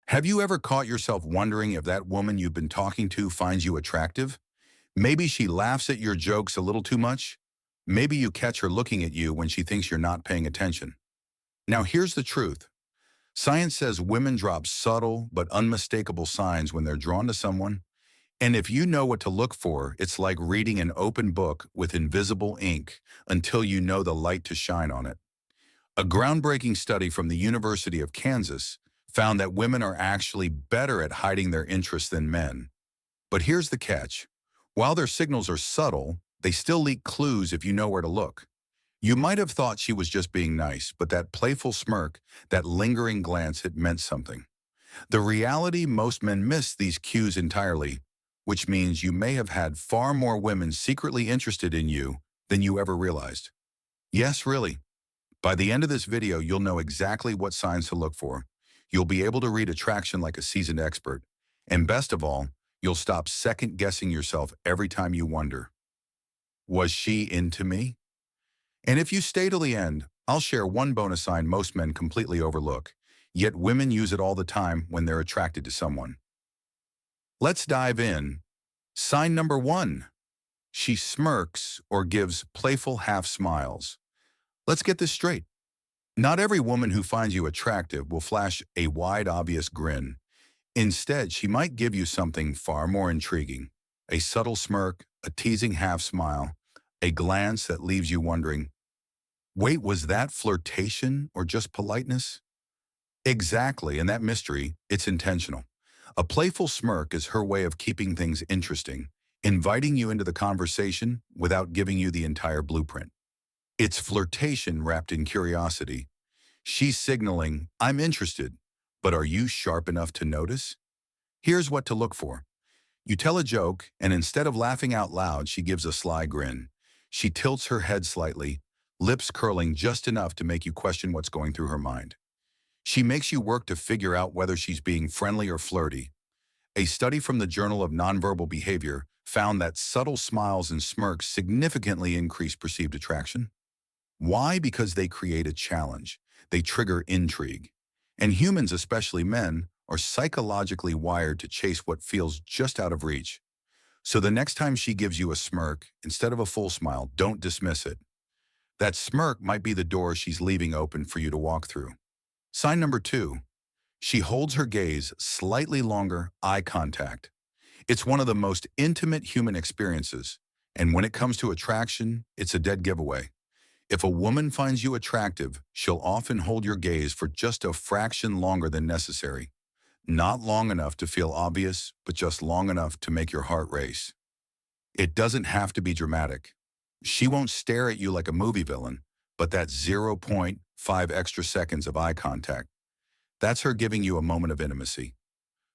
Have you ever caught yourself wondering if that woman you've been talking to finds you attractive? Maybe she laughs at your jokes a little too much. Maybe you catch her looking at you when she thinks you're not paying attention. Now here's the truth. Science says women drop subtle but unmistakable signs when they're drawn to someone. And if you know what to look for, it's like reading an open book with invisible ink until you know the light to shine on it. A groundbreaking study from the University of Kansas found that women are actually better at hiding their interests than men. But here's the catch. While their signals are subtle, they still leak clues if you know where to look. You might have thought she was just being nice, but that playful smirk, that lingering glance, it meant something. The reality, most men miss these cues entirely, which means you may have had far more women secretly interested in you than you ever realized. Yes, really. By the end of this video, you'll know exactly what signs to look for. You'll be able to read attraction like a seasoned expert. And best of all, you'll stop second-guessing yourself every time you wonder, was she into me? And if you stay till the end, I'll share one bonus sign most men completely overlook, yet women use it all the time when they're attracted to someone. Let's dive in. Sign number 1. She smirks or gives playful half smiles. Let's get this straight. Not every woman who finds you attractive will flash a wide, obvious grin. Instead, she might give you something far more intriguing. A subtle smirk, a teasing half smile, a glance that leaves you wondering, wait, was that flirtation or just politeness? Exactly, and that mystery, it's intentional. A playful smirk is her way of keeping things interesting, inviting you into the conversation without giving you the entire blueprint. It's flirtation wrapped in curiosity. She's signaling, I'm interested, but are you sharp enough to notice? Here's what to look for. You tell a joke, and instead of laughing out loud, she gives a sly grin. She tilts her head slightly, lips curling just enough to make you question what's going through her mind. She makes you work to figure out whether she's being friendly or flirty. A study from the Journal of Nonverbal Behavior found that subtle smiles and smirks significantly increase perceived attraction. Why? Because they create a challenge. They trigger intrigue. And humans, especially men, are psychologically wired to chase what feels just out of reach. So the next time she gives you a smirk, instead of a full smile, don't dismiss it. That smirk might be the door she's leaving open for you to walk through. Sign number 2. She holds her gaze slightly longer, eye contact. It's one of the most intimate human experiences, and when it comes to attraction, it's a dead giveaway. If a woman finds you attractive, she'll often hold your gaze for just a fraction longer than necessary. Not long enough to feel obvious, but just long enough to make your heart race. It doesn't have to be dramatic. She won't stare at you like a movie villain, but that zero point 0.5 extra seconds of eye contact, that's her giving you a moment of intimacy.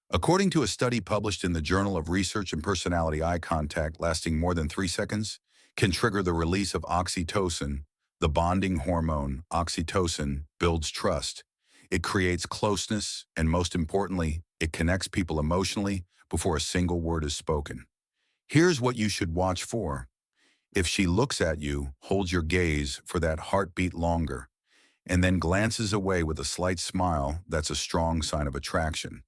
According to a study published in the Journal of Research and Personality, eye contact lasting more than 3 seconds can trigger the release of oxytocin. The bonding hormone, oxytocin, builds trust. It creates closeness, and most importantly, it connects people emotionally before a single word is spoken. Here's what you should watch for. If she looks at you, hold your gaze for that heartbeat longer, and then glances away with a slight smile, that's a strong sign of attraction.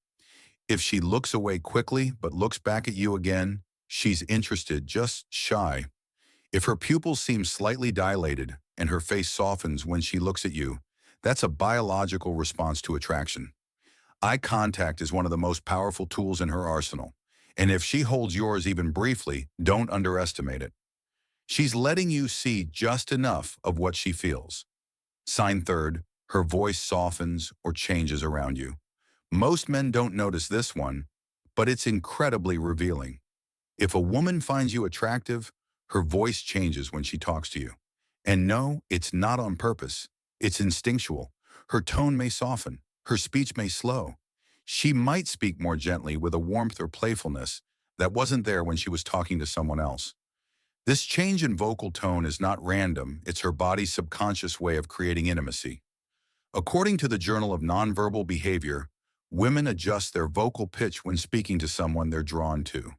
If she looks away quickly but looks back at you again, she's interested, just shy. If her pupils seem slightly dilated and her face softens when she looks at you, that's a biological response to attraction. Eye contact is one of the most powerful tools in her arsenal, and if she holds yours even briefly, don't underestimate it. She's letting you see just enough of what she feels. Sign 3, her voice softens or changes around you. Most men don't notice this one, but it's incredibly revealing. If a woman finds you attractive, her voice changes when she talks to you. And no, it's not on purpose. It's instinctual. Her tone may soften. Her speech may slow. She might speak more gently with a warmth or playfulness that wasn't there when she was talking to someone else. This change in vocal tone is not random. It's her body's subconscious way of creating intimacy. According to the Journal of Nonverbal Behavior, women adjust their vocal pitch when speaking to someone they're drawn to.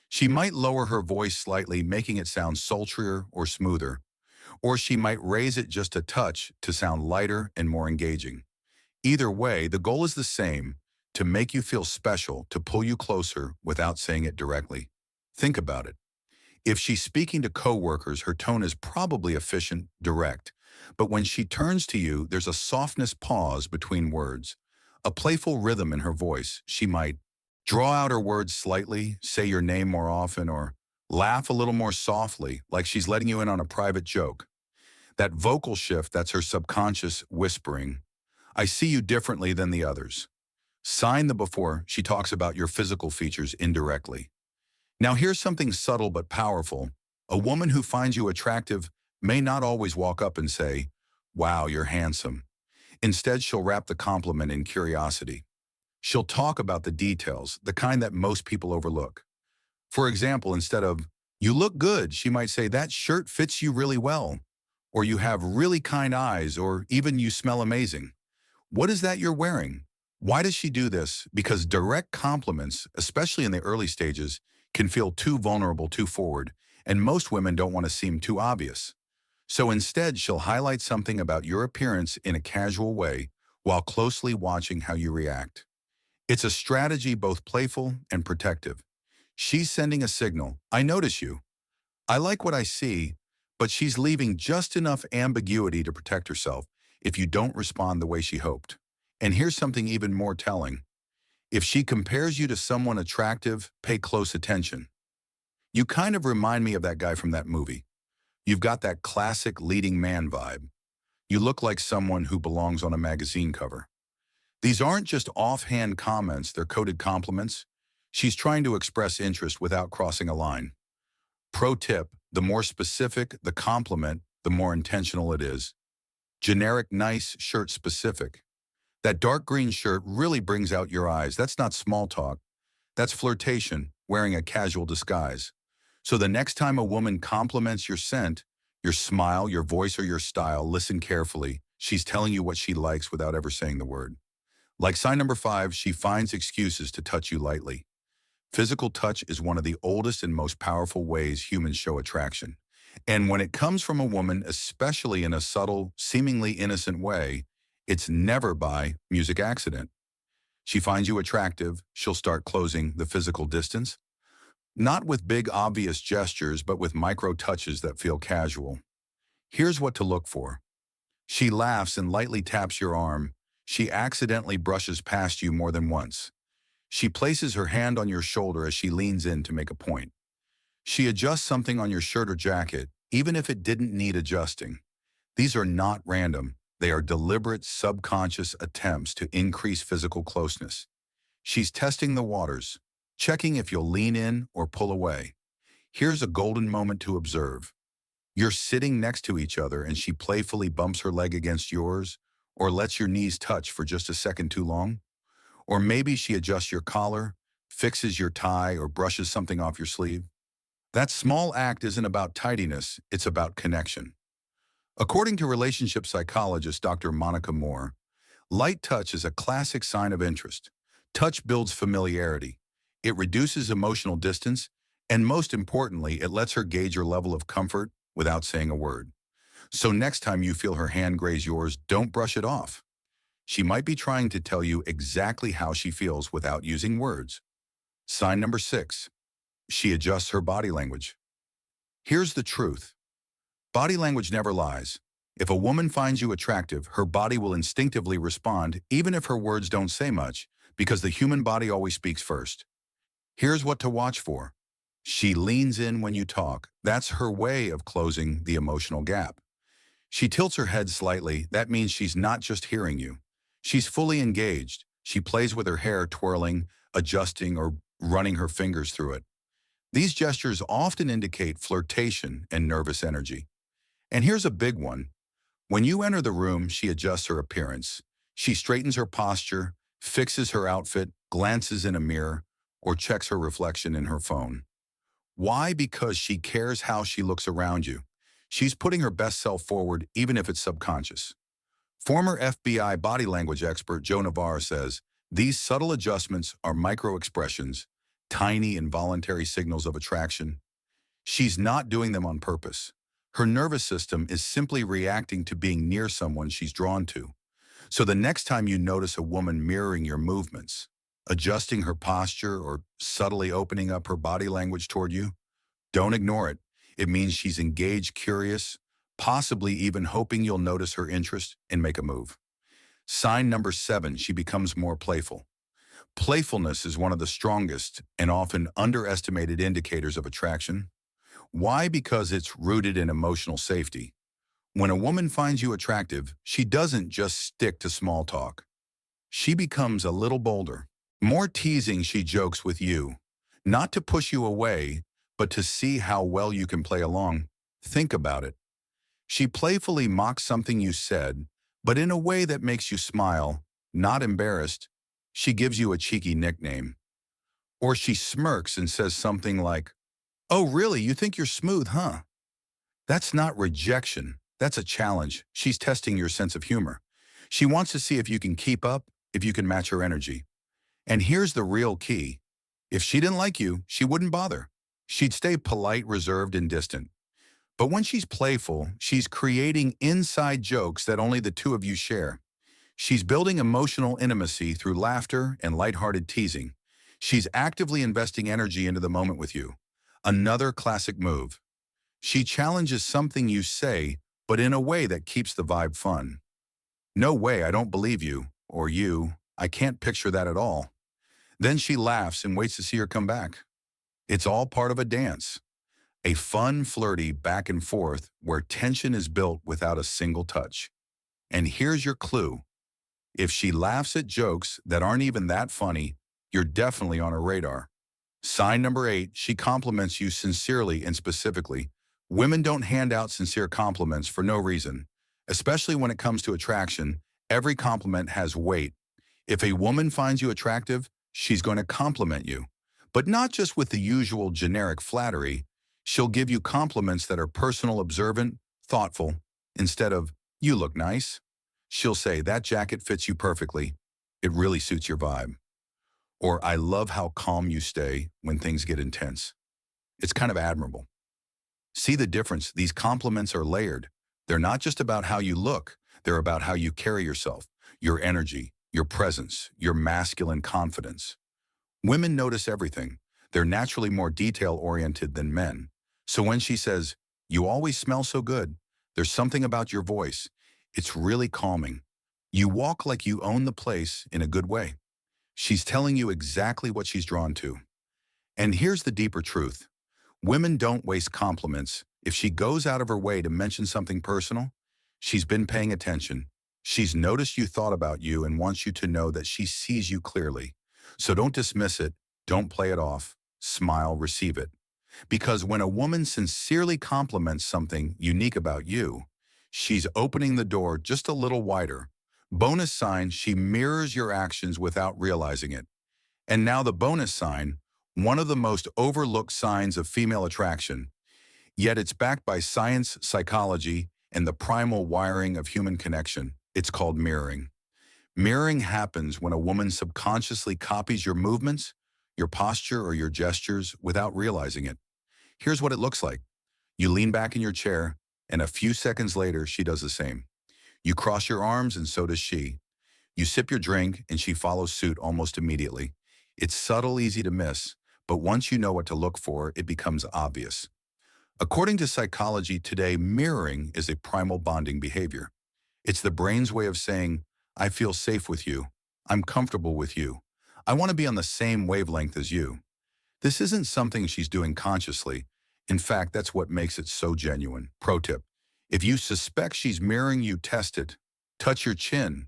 She might lower her voice slightly, making it sound sultrier or smoother, or she might raise it just a touch to sound lighter and more engaging. Either way, the goal is the same: to make you feel special, to pull you closer without saying it directly. Think about it. If she's speaking to coworkers, her tone is probably efficient, direct. But when she turns to you, there's a softness pause between words, a playful rhythm in her voice. She might draw out her words slightly, say your name more often, or laugh a little more softly, like she's letting you in on a private joke. That vocal shift, that's her subconscious whispering, I see you differently than the others. Sign the before she talks about your physical features indirectly. Now here's something subtle but powerful. A woman who finds you attractive may not always walk up and say, wow, you're handsome. Instead, she'll wrap the compliment in curiosity. She'll talk about the details, the kind that most people overlook. For example, instead of, you look good, she might say, that shirt fits you really well. Or you have really kind eyes, or even you smell amazing. What is that you're wearing? Why does she do this? Because direct compliments, especially in the early stages, can feel too vulnerable, too forward, and most women don't want to seem too obvious. So instead, she'll highlight something about your appearance in a casual way while closely watching how you react. It's a strategy both playful and protective. She's sending a signal, I notice you. I like what I see, but she's leaving just enough ambiguity to protect herself if you don't respond the way she hoped. And here's something even more telling. If she compares you to someone attractive, pay close attention. You kind of remind me of that guy from that movie. You've got that classic leading man vibe. You look like someone who belongs on a magazine cover. These aren't just offhand comments, they're coded compliments. She's trying to express interest without crossing a line. Pro tip, the more specific the compliment, the more intentional it is. Generic nice shirt specific. That dark green shirt really brings out your eyes. That's not small talk. That's flirtation, wearing a casual disguise. So the next time a woman compliments your scent, your smile, your voice, or your style, listen carefully. She's telling you what she likes without ever saying the word. Like sign number 5, she finds excuses to touch you lightly. Physical touch is one of the oldest and most powerful ways humans show attraction. And when it comes from a woman, especially in a subtle, seemingly innocent way, it's never by music accident. She finds you attractive, she'll start closing the physical distance. Not with big obvious gestures, but with micro touches that feel casual. Here's what to look for. She laughs and lightly taps your arm. She accidentally brushes past you more than once. She places her hand on your shoulder as she leans in to make a point. She adjusts something on your shirt or jacket, even if it didn't need adjusting. These are not random. They are deliberate, subconscious attempts to increase physical closeness. She's testing the waters, checking if you'll lean in or pull away. Here's a golden moment to observe. You're sitting next to each other and she playfully bumps her leg against yours or lets your knees touch for just a second too long. Or maybe she adjusts your collar, fixes your tie, or brushes something off your sleeve. That small act isn't about tidiness, it's about connection. According to relationship psychologist Dr. Monica Moore, light touch is a classic sign of interest. Touch builds familiarity. It reduces emotional distance, and most importantly, it lets her gauge your level of comfort without saying a word. So next time you feel her hand graze yours, don't brush it off. She might be trying to tell you exactly how she feels without using words. Sign number 6. She adjusts her body language. Here's the truth. Body language never lies. If a woman finds you attractive, her body will instinctively respond, even if her words don't say much, because the human body always speaks first. Here's what to watch for. She leans in when you talk. That's her way of closing the emotional gap. She tilts her head slightly. That means she's not just hearing you. She's fully engaged. She plays with her hair, twirling, adjusting, or running her fingers through it. These gestures often indicate flirtation and nervous energy. And here's a big one. When you enter the room, she adjusts her appearance. She straightens her posture, fixes her outfit, glances in a mirror, or checks her reflection in her phone. Why? Because she cares how she looks around you. She's putting her best self forward, even if it's subconscious. Former FBI body language expert Joe Navarre says, these subtle adjustments are micro-expressions, tiny involuntary signals of attraction. She's not doing them on purpose. Her nervous system is simply reacting to being near someone she's drawn to. So the next time you notice a woman mirroring your movements, adjusting her posture, or subtly opening up her body language toward you. Don't ignore it. It means she's engaged, curious, possibly even hoping you'll notice her interest and make a move. Sign number 7, she becomes more playful. Playfulness is one of the strongest and often underestimated indicators of attraction. Why? Because it's rooted in emotional safety. When a woman finds you attractive, she doesn't just stick to small talk. She becomes a little bolder. More teasing, she jokes with you, not to push you away, but to see how well you can play along. Think about it. She playfully mocks something you said, but in a way that makes you smile, not embarrassed. She gives you a cheeky nickname. Or she smirks and says something like, "Oh, really? You think you're smooth, huh?" That's not rejection. That's a challenge. She's testing your sense of humor. She wants to see if you can keep up, if you can match her energy. And here's the real key. If she didn't like you, she wouldn't bother. She'd stay polite, reserved, and distant. But when she's playful, she's creating inside jokes that only the two of you share. She's building emotional intimacy through laughter and lighthearted teasing. She's actively investing energy into the moment with you. Another classic move. She challenges something you say, but in a way that keeps the vibe fun. "No way, I don't believe you," or "you, I can't picture that at all." Then she laughs and waits to see her come back. It's all part of a dance. A fun, flirty back and forth where tension is built without a single touch. And here's your clue. If she laughs at jokes that aren't even that funny, you're definitely on her radar. Sign number 8, she compliments you sincerely and specifically. Women don't hand out sincere compliments for no reason. Especially when it comes to attraction, every compliment has weight. If a woman finds you attractive, she's going to compliment you. But not just with the usual generic flattery. She'll give you compliments that are personal, observant, thoughtful. Instead of, "You look nice," she'll say, "That jacket fits you perfectly. It really suits your vibe." Or, "I love how calm you stay when things get intense." It's kind of admirable. See the difference? These compliments are layered. They're not just about how you look. They're about how you carry yourself, your energy, your presence, your masculine confidence. Women notice everything. They're naturally more detail-oriented than men. So when she says, "You always smell so good," there's something about your voice. It's really calming. You walk like you own the place in a good way. She's telling you exactly what she's drawn to. And here's the deeper truth. Women don't waste compliments. If she goes out of her way to mention something personal, she's been paying attention. She's noticed you thought about you and wants you to know that she sees you clearly. So don't dismiss it. Don't play it off. Smile, receive it. Because when a woman sincerely compliments something unique about you, she's opening the door just a little wider. Bonus sign, she mirrors your actions without realizing it. And now the bonus sign, one of the most overlooked signs of female attraction, yet it's backed by science, psychology, and the primal wiring of human connection. It's called mirroring. Mirroring happens when a woman subconsciously copies your movements, your posture, or your gestures without realizing it. Here's what it looks like. You lean back in your chair, and a few seconds later, she does the same. You cross your arms, and so does she. You sip your drink, and she follows suit almost immediately. It's subtle, easy to miss, but once you know what to look for, it becomes obvious. According to psychology today, mirroring is a primal bonding behavior. It's the brain's way of saying, "I feel safe with you. I'm comfortable with you. I want to be on the same wavelength as you." This isn't something she's doing consciously. In fact, that's what makes it so genuine. Pro tip: if you suspect she's mirroring you, test it. Touch your chin.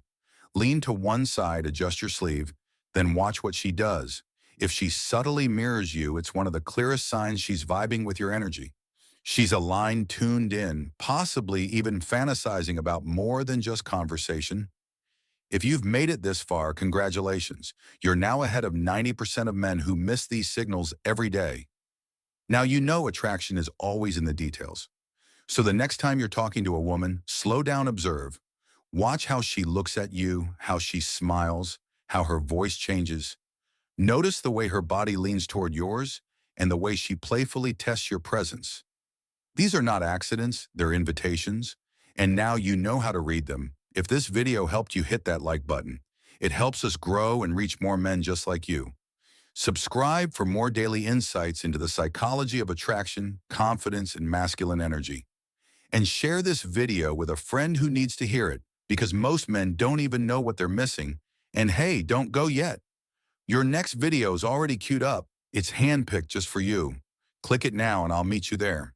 Lean to one side, adjust your sleeve, then watch what she does. If she subtly mirrors you, it's one of the clearest signs she's vibing with your energy. She's aligned, tuned in, possibly even fantasizing about more than just conversation. If you've made it this far, congratulations. You're now ahead of 90% of men who miss these signals every day. Now you know attraction is always in the details. So the next time you're talking to a woman, slow down, observe. Watch how she looks at you, how she smiles, how her voice changes. Notice the way her body leans toward yours and the way she playfully tests your presence. These are not accidents, they're invitations. And now you know how to read them. If this video helped you, hit that like button. It helps us grow and reach more men just like you. Subscribe for more daily insights into the psychology of attraction, confidence, and masculine energy. And share this video with a friend who needs to hear it, because most men don't even know what they're missing. And hey, don't go yet. Your next video is already queued up. It's handpicked just for you. Click it now and I'll meet you there.